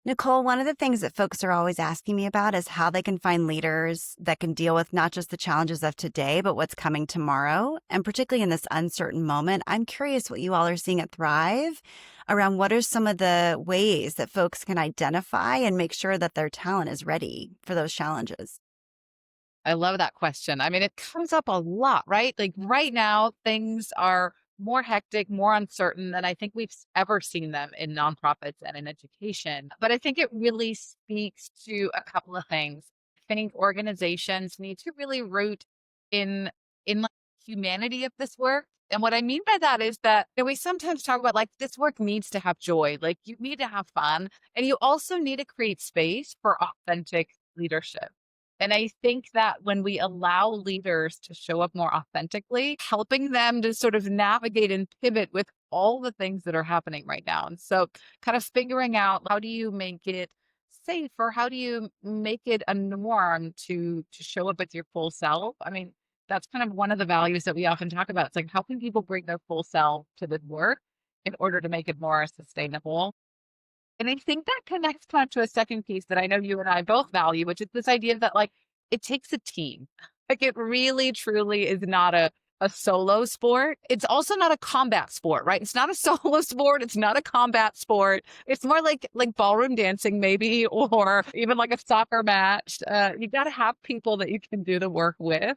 Nicole, one of the things that folks are always asking me about is how they can find leaders that can deal with not just the challenges of today, but what's coming tomorrow. And particularly in this uncertain moment, I'm curious what you all are seeing at Thrive around what are some of the ways that folks can identify and make sure that their talent is ready for those challenges. I love that question. I mean, it comes up a lot, right? Like right now, things are more hectic, more uncertain than I think we've ever seen them in nonprofits and in education. But I think it really speaks to a couple of things. I think organizations need to really root in in like humanity of this work. And what I mean by that is that we sometimes talk about like this work needs to have joy, like you need to have fun, and you also need to create space for authentic leadership. And I think that when we allow leaders to show up more authentically, helping them to sort of navigate and pivot with all the things that are happening right now. And so, kind of figuring out how do you make it safe or how do you make it a norm to show up with your full self? I mean, that's kind of one of the values that we often talk about. It's like, how can people bring their full self to the work in order to make it more sustainable? And I think that connects kind of to a second piece that I know you and I both value, which is this idea that like it takes a team. Like it really truly is not a solo sport. It's also not a combat sport, right? It's not a solo sport. It's not a combat sport. It's more like ballroom dancing, maybe, or even like a soccer match. You got to have people that you can do the work with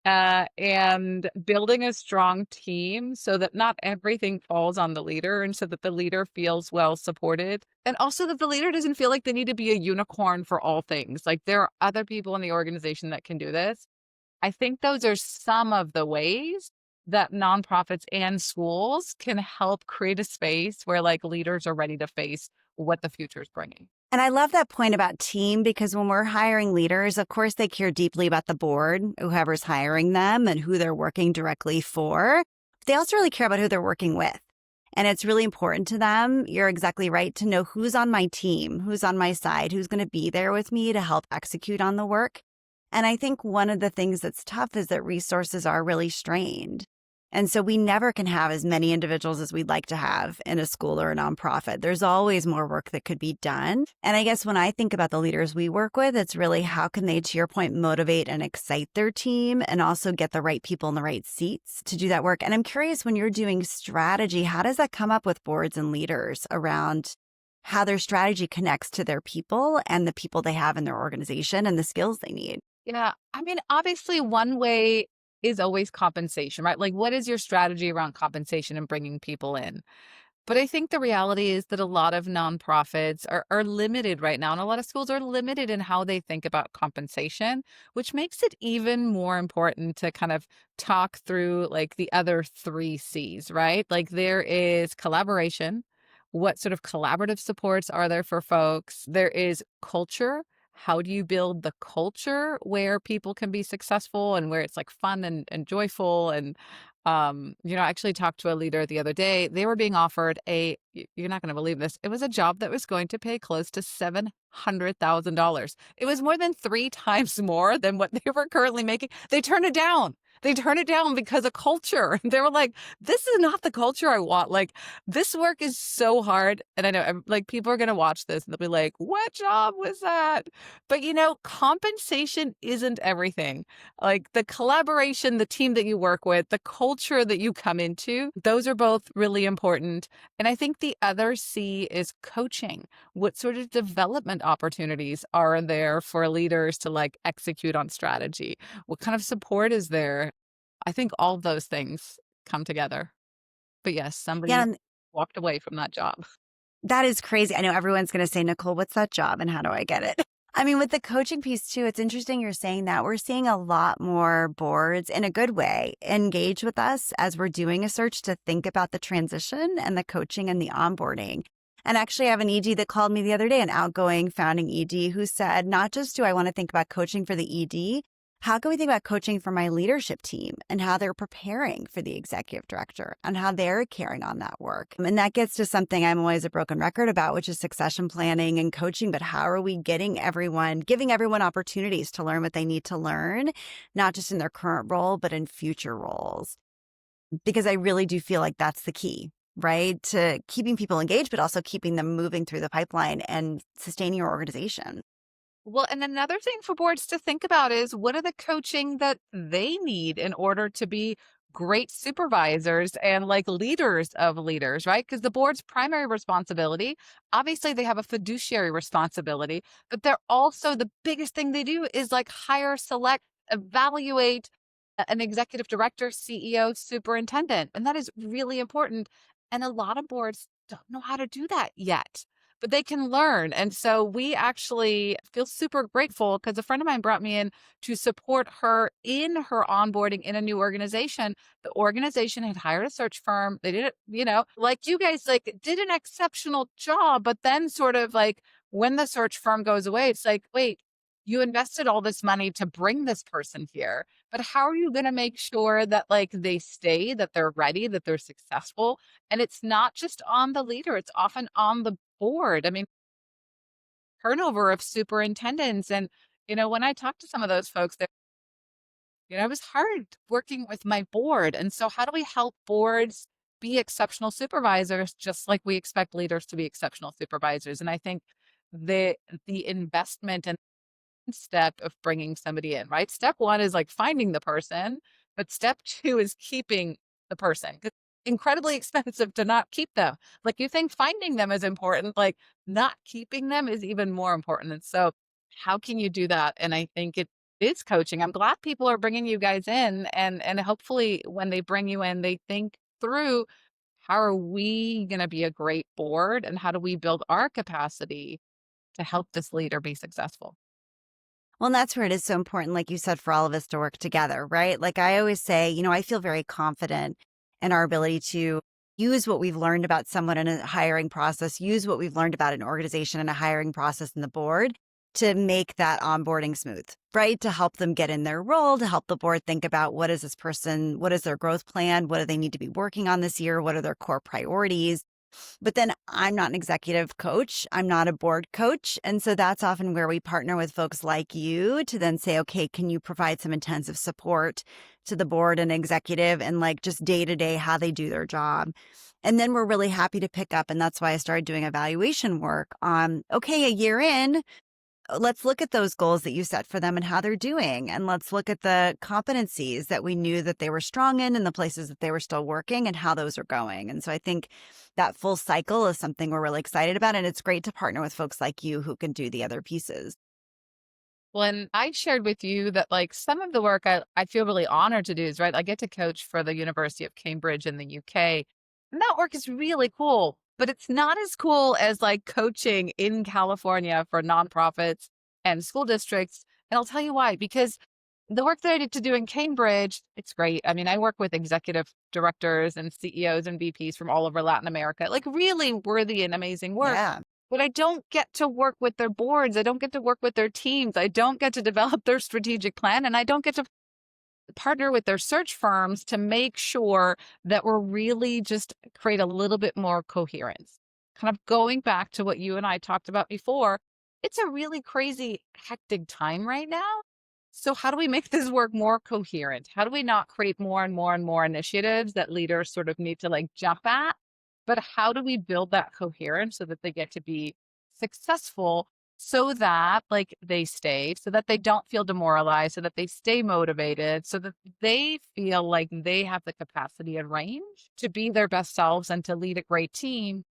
and building a strong team so that not everything falls on the leader and so that the leader feels well supported. And also that the leader doesn't feel like they need to be a unicorn for all things. Like there are other people in the organization that can do this. I think those are some of the ways that nonprofits and schools can help create a space where like leaders are ready to face what the future is bringing. And I love that point about team because when we're hiring leaders, of course, they care deeply about the board, whoever's hiring them and who they're working directly for. They also really care about who they're working with. And it's really important to them. You're exactly right to know who's on my team, who's on my side, who's going to be there with me to help execute on the work. And I think one of the things that's tough is that resources are really strained. And so we never can have as many individuals as we'd like to have in a school or a nonprofit. There's always more work that could be done. And I guess when I think about the leaders we work with, it's really how can they, to your point, motivate and excite their team and also get the right people in the right seats to do that work. And I'm curious, when you're doing strategy, how does that come up with boards and leaders around how their strategy connects to their people and the people they have in their organization and the skills they need? Yeah. I mean, obviously, one way is always compensation, right? Like, what is your strategy around compensation and bringing people in? But I think the reality is that a lot of nonprofits are limited right now, and a lot of schools are limited in how they think about compensation, which makes it even more important to kind of talk through like the other three C's, right? Like, there is collaboration. What sort of collaborative supports are there for folks? There is culture. How do you build the culture where people can be successful and where it's like fun and joyful? And, I actually talked to a leader the other day. They were being offered you're not going to believe this. It was a job that was going to pay close to $700,000. It was more than three times more than what they were currently making. They turned it down. They turned it down because of culture. They were like, this is not the culture I want. Like, this work is so hard. And I know like people are going to watch this and they'll be like, what job was that? But compensation isn't everything. Like the collaboration, the team that you work with, the culture that you come into, those are both really important. And I think the other C is coaching. What sort of development opportunities are there for leaders to like execute on strategy? What kind of support is there? I think all of those things come together. But yes, Yeah, somebody and walked away from that job. that is crazy. I know everyone's going to say, Nicole, what's that job and how do I get it? I mean, with the coaching piece too, it's interesting you're saying that. We're seeing a lot more boards in a good way engage with us as we're doing a search to think about the transition and the coaching and the onboarding. And actually, I have an ED that called me the other day, an outgoing founding ED who said, not just do I want to think about coaching for the ED, how can we think about coaching for my leadership team and how they're preparing for the executive director and how they're carrying on that work? And that gets to something I'm always a broken record about, which is succession planning and coaching. But how are we giving everyone opportunities to learn what they need to learn, not just in their current role, but in future roles? Because I really do feel like that's the key. right? To keeping people engaged, but also keeping them moving through the pipeline and sustaining your organization. Well, and another thing for boards to think about is what are the coaching that they need in order to be great supervisors and like leaders of leaders, right? Because the board's primary responsibility, obviously, they have a fiduciary responsibility, but they're also the biggest thing they do is like hire, select, evaluate an executive director, CEO, superintendent. And that is really important. And a lot of boards don't know how to do that yet, but they can learn. And so we actually feel super grateful because a friend of mine brought me in to support her in her onboarding in a new organization. The organization had hired a search firm. They did it, like you guys like did an exceptional job, but then sort of like when the search firm goes away, it's like, wait, you invested all this money to bring this person here, but how are you going to make sure that like they stay, that they're ready, that they're successful? And it's not just on the leader, it's often on the board. I mean, turnover of superintendents. And, when I talk to some of those folks, it was hard working with my board. And so, how do we help boards be exceptional supervisors, just like we expect leaders to be exceptional supervisors? And I think the investment and step of bringing somebody in, right? Step one is like finding the person, but step two is keeping the person. 'Cause incredibly expensive to not keep them. Like you think finding them is important, like not keeping them is even more important. And so, how can you do that? And I think it is coaching. I'm glad people are bringing you guys in, and hopefully when they bring you in, they think through how are we going to be a great board and how do we build our capacity to help this leader be successful. Well, and that's where it is so important, like you said, for all of us to work together, right? Like I always say, I feel very confident in our ability to use what we've learned about someone in a hiring process, use what we've learned about an organization and a hiring process in the board to make that onboarding smooth, right? To help them get in their role, to help the board think about what is this person, what is their growth plan, what do they need to be working on this year, what are their core priorities. But then I'm not an executive coach. I'm not a board coach. And so that's often where we partner with folks like you to then say, okay, can you provide some intensive support to the board and executive and like just day to day how they do their job? And then we're really happy to pick up. And that's why I started doing evaluation work on, okay, a year in, let's look at those goals that you set for them and how they're doing. And let's look at the competencies that we knew that they were strong in and the places that they were still working and how those are going. And so I think that full cycle is something we're really excited about. And it's great to partner with folks like you who can do the other pieces. Well, and I shared with you that like some of the work I feel really honored to do is right. I get to coach for the University of Cambridge in the UK. And that work is really cool, but it's not as cool as like coaching in California for nonprofits and school districts. And I'll tell you why, because the work that I did to do in Cambridge, it's great. I mean, I work with executive directors and CEOs and VPs from all over Latin America, like really worthy and amazing work. Yeah. But I don't get to work with their boards. I don't get to work with their teams. I don't get to develop their strategic plan. And I don't get to partner with their search firms to make sure that we're really just create a little bit more coherence. Kind of going back to what you and I talked about before, it's a really crazy, hectic time right now. So, how do we make this work more coherent? How do we not create more and more and more initiatives that leaders sort of need to like jump at? But how do we build that coherence so that they get to be successful so that like they stay, so that they don't feel demoralized, so that they stay motivated, so that they feel like they have the capacity and range to be their best selves and to lead a great team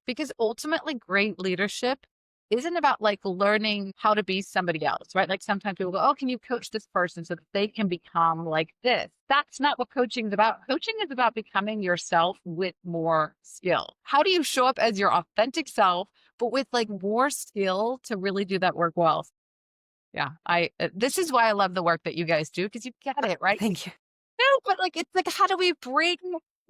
because ultimately great leadership isn't about like learning how to be somebody else, right? Like sometimes people go, oh, can you coach this person so that they can become like this? That's not what coaching is about. Coaching is about becoming yourself with more skill. How do you show up as your authentic self, but with like more skill to really do that work well? Yeah, this is why I love the work that you guys do because you get it, right? Thank you. No, but like it's like how do we bring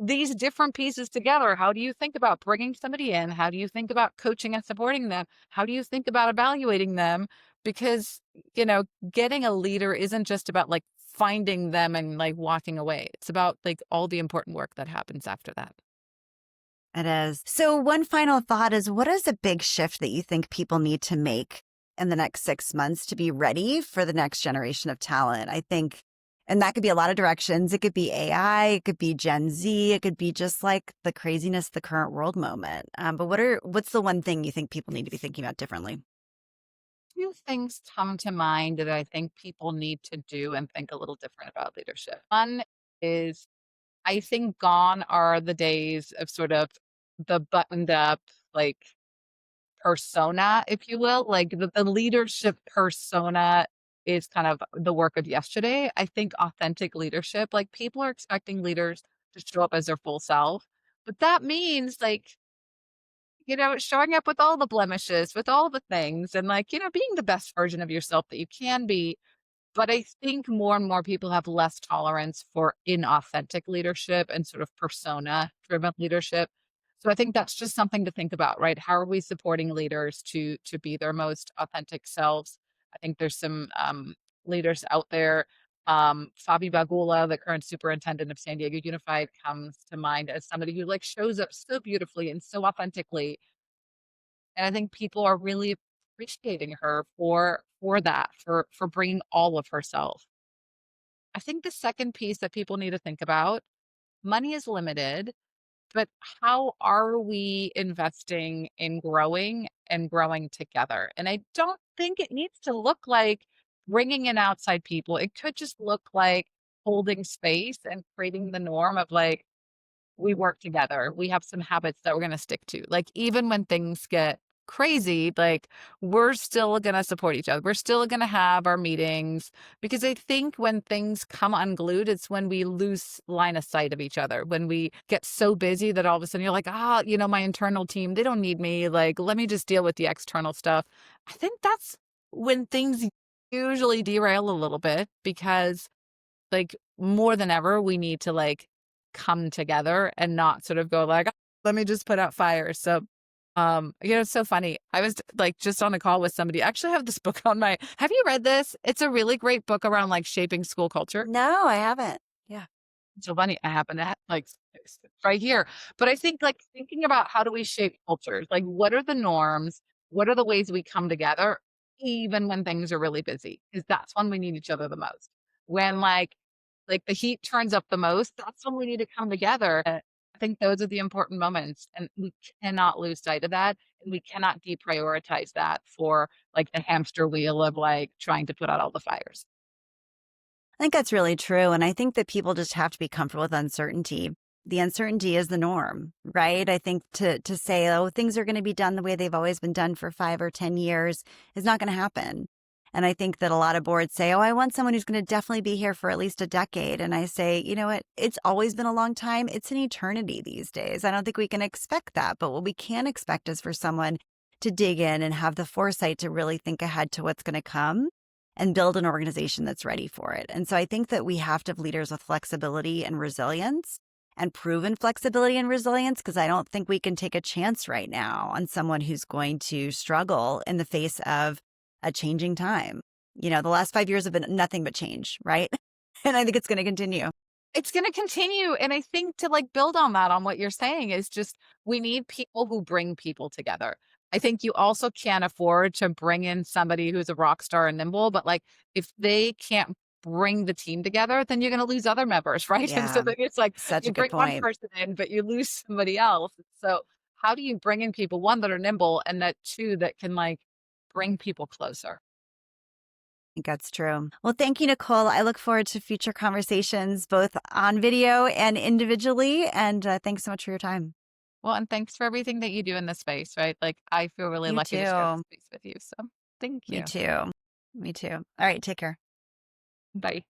these different pieces together? How do you think about bringing somebody in? How do you think about coaching and supporting them? How do you think about evaluating them? Because, getting a leader isn't just about like finding them and like walking away. It's about like all the important work that happens after that. It is. So, one final thought is what is a big shift that you think people need to make in the next 6 months to be ready for the next generation of talent? I think And that could be a lot of directions. It could be AI, it could be Gen Z, it could be just like the craziness of the current world moment. But what's the one thing you think people need to be thinking about differently? Few things come to mind that I think people need to do and think a little different about leadership. One is I think gone are the days of sort of the buttoned up, like persona, if you will. Like the leadership persona is kind of the work of yesterday. I think authentic leadership, like people are expecting leaders to show up as their full self. But that means like, showing up with all the blemishes, with all the things, and like, being the best version of yourself that you can be, but I think more and more people have less tolerance for inauthentic leadership and sort of persona driven leadership. So I think that's just something to think about, right? How are we supporting leaders to be their most authentic selves? I think there's some leaders out there. Fabi Bagula, the current superintendent of San Diego Unified, comes to mind as somebody who like shows up so beautifully and so authentically, and I think people are really appreciating her for that, for bringing all of herself. I think the second piece that people need to think about, money is limited, but how are we investing in growing and growing together? And I don't think it needs to look like bringing in outside people. It could just look like holding space and creating the norm of like, we work together. We have some habits that we're going to stick to. Like, even when things get crazy, like, we're still going to support each other. We're still going to have our meetings because I think when things come unglued, it's when we lose line of sight of each other. When we get so busy that all of a sudden you're like, my internal team, they don't need me. Like, let me just deal with the external stuff. I think that's when things usually derail a little bit because like more than ever, we need to like come together and not sort of go like, "Oh, let me just put out fires." So, it's so funny. I was like just on a call with somebody. I actually have this book on my, have you read this? It's a really great book around like shaping school culture. No, I haven't. Yeah. So funny. I happen to like right here. But I think like thinking about how do we shape cultures? Like what are the norms? What are the ways we come together, even when things are really busy? Because that's when we need each other the most. When like the heat turns up the most, that's when we need to come together. And I think those are the important moments. And we cannot lose sight of that. And we cannot deprioritize that for like the hamster wheel of like trying to put out all the fires. I think that's really true. And I think that people just have to be comfortable with uncertainty. The uncertainty is the norm, right? I think to say, oh, things are going to be done the way they've always been done for 5 or 10 years is not going to happen. And I think that a lot of boards say, oh, I want someone who's going to definitely be here for at least a decade. And I say, you know what? It's always been a long time. It's an eternity these days. I don't think we can expect that. But what we can expect is for someone to dig in and have the foresight to really think ahead to what's going to come and build an organization that's ready for it. And so I think that we have to have leaders with flexibility and resilience and proven flexibility and resilience, because I don't think we can take a chance right now on someone who's going to struggle in the face of a changing time. The last 5 years have been nothing but change, right? And I think it's going to continue. It's going to continue. And I think to like build on that, on what you're saying, is just we need people who bring people together. I think you also can't afford to bring in somebody who's a rock star and nimble, but like if they can't bring the team together, then you're going to lose other members, right? And so Yeah, then it's like such you a good bring one point. person in, but you lose somebody else. So how do you bring in people, one, that are nimble, and that two, that can like bring people closer? I think that's true. Well, thank you, Nicole. I look forward to future conversations, both on video and individually. And thanks so much for your time. Well, and thanks for everything that you do in this space, right? Like I feel really You lucky to share this too. space with you. So thank Me you. too. Me too. All right. Take care. Bye.